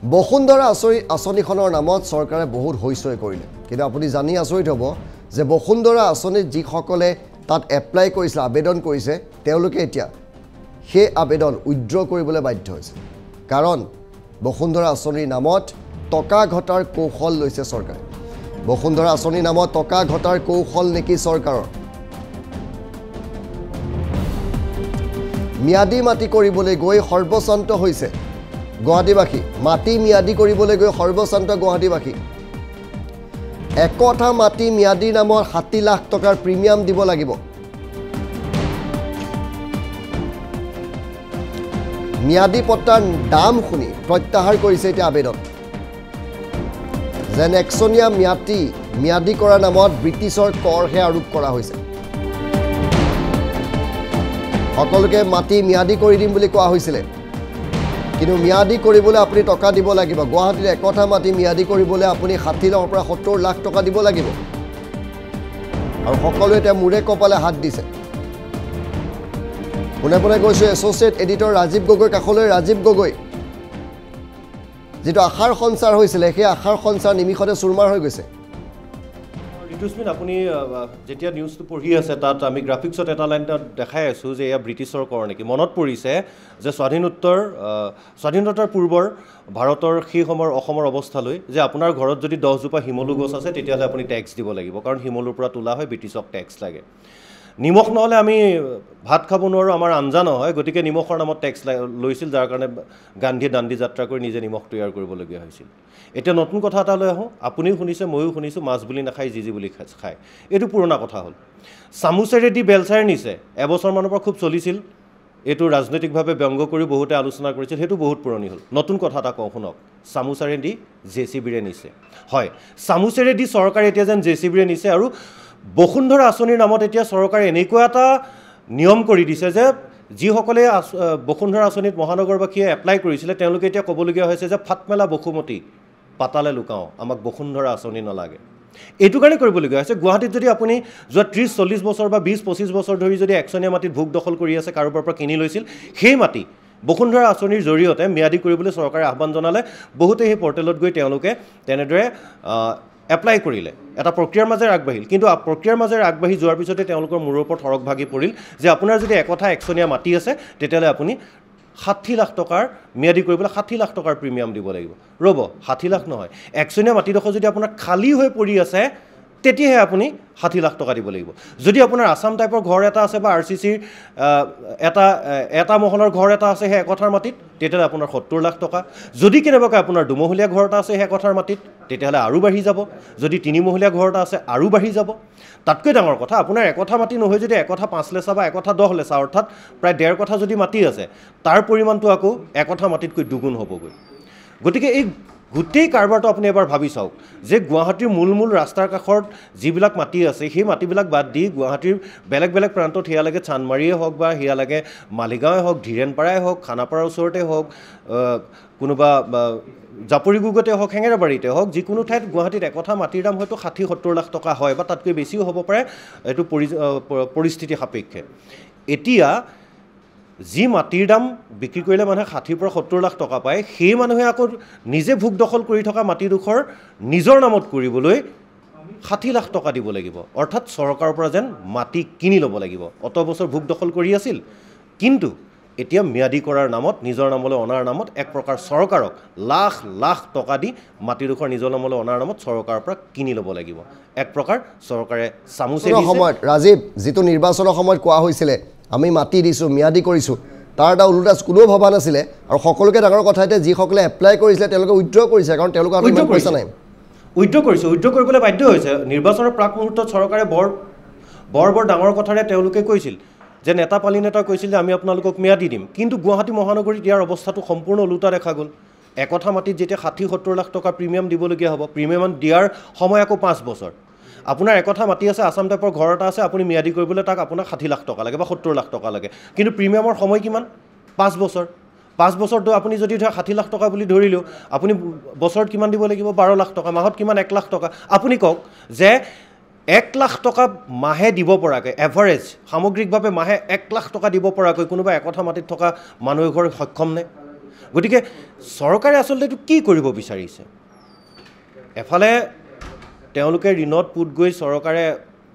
বসুন্ধৰা আঁচনিখনৰ নামত চৰকাৰে বহুত হৈচৈ কৰিলে কিন্তু আপুনি জানি আচৰিত হ'ব যে বসুন্ধৰা আঁচনিত যিসকলে তাত এপ্লাই কৰিছে আবেদন কৰিছে তেওঁলোকে এতিয়া সেই আবেদন উইথড্ৰ কৰিবলৈ বাধ্য হৈছে কাৰণ বসুন্ধৰা আঁচনিৰ নামত টকা ঘটাৰ কৌশল লৈছে চৰকাৰে বসুন্ধৰা আঁচনিৰ নামত টকা ঘটাৰ কৌশল নেকি চৰকাৰৰ ম্যাদী মাটি কৰিবলৈ গৈ সৰ্বশান্ত হৈছে গুৱাহাটীবাসী মাটি ম্যাদী কৰিবলৈ গৈ সৰ্বশান্ত গুৱাহাটীবাসী একঠা মাটি ম্যাদীৰ নামত 60 লাখ টকাৰ প্ৰিমিয়াম দিব লাগিব ম্যাদী পট্টাৰ দাম শুনি প্ৰত্যাহাৰ কৰিছে এতিয়া আবেদন যেন একচনীয়া ম্যাদী কৰাৰ নামত ব্ৰিটিছৰ কৰহে আৰোপ কৰা হৈছে সকলোকে মাটি ম্যাদী কৰি দিম বুলি কোৱা হৈছিল কিন্তু ম্যাদী কৰিবলৈ আপুনি টকা দিব লাগিব গুৱাহাটীৰ একঠা মাটি ম্যাদী কৰিবলৈ আপুনি 60 লাখৰ পৰা 70 লাখ টকা দিব লাগিব আৰু সকলোৱে এতিয়া মুৰে কপালে হাত দিছে পুনে পুনে গৈছে এছ'চিয়েট এডিটৰ ৰাজীৱ গগৈ কাষলৈ ৰাজীৱ গগৈ যেটো আশাৰ সঞ্চাৰ হৈছিল সেই আশাৰ সঞ্চাৰ নিমিষতে চুৰমাৰ হৈ গৈছে ঋতুস্মিন আপুনি যেতিয়া নিউজটো পঢ়ি আছে তাত আমি গ্ৰাফিক্সত এটা লাইন দেখাই আছোঁ যে এয়া ব্ৰিটিছৰ কৰ নেকি মনত পৰিছে যে স্বাধীনতাৰ পূৰ্বৰ ভাৰতৰ সেই সময়ৰ অসমৰ অৱস্থালৈ যে আপোনাৰ ঘৰত যদি 10 জোপা শিমলু গছ আছে তেতিয়াহ'লে আপুনি টেক্স দিব লাগিব কাৰণ শিমলুৰ পৰা তোলা হয় ব্ৰিটিছক টেক্স লাগে নিমখ নহ'লে আমি ভাত খাব নোৱাৰোঁ আমাৰ আঞ্জা নহয় গতিকে নিমখৰ নামত টেক্স লৈছিল যাৰ কাৰণে গান্ধীয়ে দাণ্ডী যাত্ৰা কৰি নিজে নিমখ তৈয়াৰ কৰিবলগীয়া হৈছিল এতিয়া নতুন কথা এটা লৈ আহোঁ আপুনিও শুনিছে ময়ো শুনিছোঁ মাছ বুলি নাখায় যি বুলি খায় এইটো পুৰণা কথা হ'ল চামুচেৰেদি বেলচাৰে নিছে এবছৰমানৰ পৰা খুব চলিছিল এইটো ৰাজনৈতিকভাৱে ব্যংগ কৰি বহুতে আলোচনা কৰিছিল সেইটো বহুত পুৰণি হ'ল নতুন কথা এটা কওঁ শুনক চামুচেৰেদি জেচিবিৰে নিছে হয় চামুচেৰেদি চৰকাৰে এতিয়া যেন জেচিবিৰে নিছে আৰু বসুন্ধৰা আঁচনিৰ নামত এতিয়া চৰকাৰে এনেকুৱা এটা নিয়ম কৰি দিছে যে যিসকলে বসুন্ধৰা আঁচনিত মহানগৰবাসীয়ে এপ্লাই কৰিছিলে তেওঁলোকে এতিয়া ক'বলগীয়া হৈছে যে ফাটমেলা বসুমতী পাতালে লুকাওঁ আমাক বসুন্ধৰা আঁচনি নালাগে এইটো কাৰণে কৰিবলগীয়া হৈছে গুৱাহাটীত যদি আপুনি যোৱা 30-40 বছৰ বা 20-25 বছৰ ধৰি যদি একচনীয়া মাটিত ভোগ দখল কৰি আছে কাৰোবাৰ পৰা কিনি লৈছিল সেই মাটি বসুন্ধৰা আঁচনিৰ জৰিয়তে ম্যাদী কৰিবলৈ চৰকাৰে আহ্বান জনালে বহুতে সেই পৰ্টেলত গৈ তেওঁলোকে তেনেদৰে এপ্লাই কৰিলে এটা প্ৰক্ৰিয়াৰ মাজেৰে আগবাঢ়িল কিন্তু প্ৰক্ৰিয়াৰ মাজেৰে আগবাঢ়ি যোৱাৰ পিছতে তেওঁলোকৰ মূৰৰ ওপৰত সৰগ ভাগি পৰিল যে আপোনাৰ যদি একঠা একচনীয়া মাটি আছে তেতিয়াহ'লে আপুনি 60 লাখ টকাৰ ম্যাদী কৰিবলৈ 60 লাখ টকাৰ প্ৰিমিয়াম দিব লাগিব ৰ'ব 60 লাখ নহয় একচনীয়া মাটিডোখৰ যদি আপোনাৰ খালী হৈ পৰি আছে তেতিয়াহে আপুনি 60 লাখ টকা দিব লাগিব যদি আপোনাৰ আসাম টাইপৰ ঘৰ এটা আছে বা আৰচিচিৰ এটা মহলৰ ঘৰ এটা আছে সেই একঠাৰ মাটিত তেতিয়াহ'লে আপোনাৰ 70 লাখ টকা যদি কেনেবাকৈ আপোনাৰ দুমহলীয়া ঘৰ এটা আছে সেই একঠাৰ মাটিত তেতিয়াহ'লে আৰু বাঢ়ি যাব যদি তিনিমহলীয়া ঘৰ এটা আছে আৰু বাঢ়ি যাব তাতকৈ ডাঙৰ কথা আপোনাৰ একঠা মাটি নহয় যদি একঠা 5 লেচা বা একঠা 10 লেচা অৰ্থাৎ প্ৰায় 1.5 কঠা যদি মাটি আছে তাৰ পৰিমাণটো আকৌ একঠা মাটিতকৈ দুগুণ হ'বগৈ গতিকে এই গোটেই কাৰবাৰটো আপুনি এবাৰ ভাবি চাওক যে গুৱাহাটীৰ মূল ৰাস্তাৰ কাষত যিবিলাক মাটি আছে সেই মাটিবিলাক বাদ দি গুৱাহাটীৰ বেলেগ বেলেগ প্ৰান্তত সেয়া লাগে চান্দমাৰীয়ে হওক বা সেয়া লাগে মালিগাঁৱে হওক ধীৰেণপাৰাই হওক খানাপাৰাৰ ওচৰতে হওক কোনোবা জাপৰিগুগতে হওক হেঙেৰাবাৰীতে হওক যিকোনো ঠাইত গুৱাহাটীত একঠা মাটিৰ দাম হয়তো 60-70 লাখ টকা হয় বা তাতকৈ বেছিও হ'ব পাৰে এইটো পৰিস্থিতি সাপেক্ষে এতিয়া যি মাটিৰ দাম বিক্ৰী কৰিলে মানুহে 60 পৰা 70 লাখ টকা পায় সেই মানুহে আকৌ নিজে ভোগ দখল কৰি থকা মাটিডোখৰ নিজৰ নামত কৰিবলৈ 60 লাখ টকা দিব লাগিব অৰ্থাৎ চৰকাৰৰ পৰা যেন মাটি কিনি ল'ব লাগিব অত বছৰ ভোগ দখল কৰি আছিল কিন্তু এতিয়া ম্যাদী কৰাৰ নামত নিজৰ নামলৈ অনাৰ নামত এক প্ৰকাৰ চৰকাৰক লাখ লাখ টকা দি মাটিডোখৰ নিজৰ নামলৈ অনাৰ নামত চৰকাৰৰ পৰা কিনি ল'ব লাগিব এক প্ৰকাৰ চৰকাৰে চামুচেৰে সময়ত ৰাজীৱ যিটো নিৰ্বাচনৰ সময়ত কোৱা হৈছিলে আমি মাটি দিছোঁ ম্যাদী কৰিছোঁ তাৰ এটা ওলোটা কোনেও ভবা নাছিলে আৰু সকলোকে ডাঙৰ কথা এতিয়া যিসকলে এপ্লাই কৰিছিলে তেওঁলোকে উইথড্ৰ কৰিছে কাৰণ তেওঁলোকৰ হাতত ইমান পইচা নাই উইথড্ৰ কৰিবলৈ বাধ্য হৈছে নিৰ্বাচনৰ প্ৰাক মুহূৰ্তত চৰকাৰে বৰ ডাঙৰ কথাৰে তেওঁলোকে কৈছিল যে নেতা পালি নেতা কৈছিল যে আমি আপোনালোকক ম্যাদী দিম কিন্তু গুৱাহাটী মহানগৰীত ইয়াৰ অৱস্থাটো সম্পূৰ্ণ ওলোটা দেখা গ'ল একঠা মাটিত যেতিয়া 60-70 লাখ টকা প্ৰিমিয়াম দিবলগীয়া হ'ব প্ৰিমিয়াম দিয়াৰ সময় আকৌ 5 বছৰ আপোনাৰ একঠা মাটি আছে আসাম টাইপৰ ঘৰ এটা আছে আপুনি ম্যাদী কৰিবলৈ তাক আপোনাক 60 লাখ টকা লাগে বা 70 লাখ টকা লাগে কিন্তু প্ৰিমিয়ামৰ সময় কিমান 5 বছৰ 5 বছৰটো আপুনি যদি 60 লাখ টকা বুলি ধৰিলেও আপুনি বছৰত কিমান দিব লাগিব 12 লাখ টকা মাহত কিমান 1 লাখ টকা আপুনি কওক যে 1 লাখ টকা মাহে দিব পৰাকৈ এভাৰেজ সামগ্ৰিকভাৱে মাহে 1 লাখ টকা দিব পৰাকৈ কোনোবা একঠা মাটিত থকা মানুহ ঘৰ সক্ষম নে গতিকে চৰকাৰে আচলতে এইটো কি কৰিব বিচাৰিছে এফালে তেওঁলোকে ঋণত পুত গৈ চৰকাৰে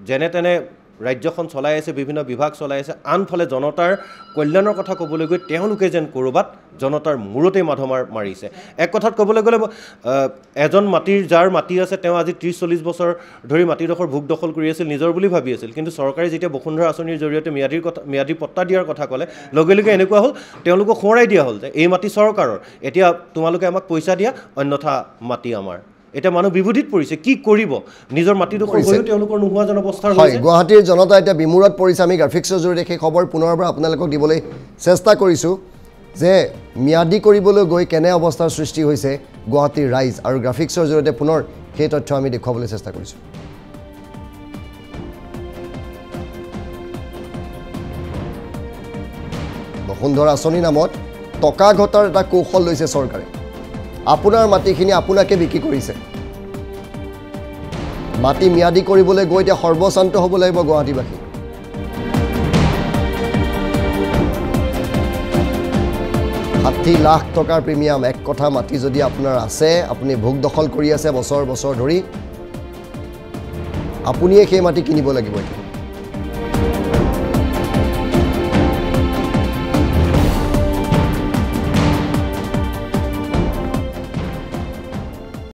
যেনে তেনে ৰাজ্যখন চলাই আছে বিভিন্ন বিভাগ চলাই আছে আনফালে জনতাৰ কল্যাণৰ কথা ক'বলৈ গৈ তেওঁলোকে যেন ক'ৰবাত জনতাৰ মূৰতে মাধমাৰ মাৰিছে এক কথাত ক'বলৈ গ'লে এজন যাৰ মাটি আছে তেওঁ আজি 30-40 বছৰ ধৰি মাটিডোখৰ ভোগ দখল কৰি আছিল নিজৰ বুলি ভাবি আছিল কিন্তু চৰকাৰে যেতিয়া বসুন্ধৰা আঁচনিৰ জৰিয়তে ম্যাদী পট্টা দিয়াৰ কথা ক'লে লগে লগে এনেকুৱা হ'ল তেওঁলোকক সোঁৱৰাই দিয়া হ'ল যে এই মাটি চৰকাৰৰ এতিয়া তোমালোকে আমাক পইচা দিয়া অন্যথা মাটি আমাৰ এটা মানুহ বিভূতিত পৰিছে কি কৰিব নিজৰ মাটিডোখৰ হৈও তেওঁলোকৰ নোহোৱা যেন অৱস্থাৰ হৈছে গুৱাহাটীৰ জনতা এতিয়া বিমূৰত পৰিছে আমি গ্ৰাফিক্সৰ জৰিয়তে সেই খবৰ পুনৰবাৰ আপোনালোকক দিবলৈ চেষ্টা কৰিছোঁ যে ম্যাদী কৰিবলৈ গৈ কেনে অৱস্থাৰ সৃষ্টি হৈছে গুৱাহাটীৰ ৰাইজ আৰু গ্ৰাফিক্সৰ জৰিয়তে পুনৰ সেই তথ্য আমি দেখুৱাবলৈ চেষ্টা কৰিছোঁ বসুন্ধৰা আঁচনি নামত টকা ঘটাৰ এটা কৌশল লৈছে চৰকাৰে আপোনাৰ মাটিখিনি আপোনাকে বিক্ৰী কৰিছে মাটি ম্যাদী কৰিবলৈ গৈ এতিয়া সৰ্বশান্ত হ'ব লাগিব গুৱাহাটীবাসী 60 লাখ টকাৰ প্ৰিমিয়াম এক কথা মাটি যদি আপোনাৰ আছে আপুনি ভোগ দখল কৰি আছে বছৰ বছৰ ধৰি আপুনিয়ে সেই মাটি কিনিব লাগিব এতিয়া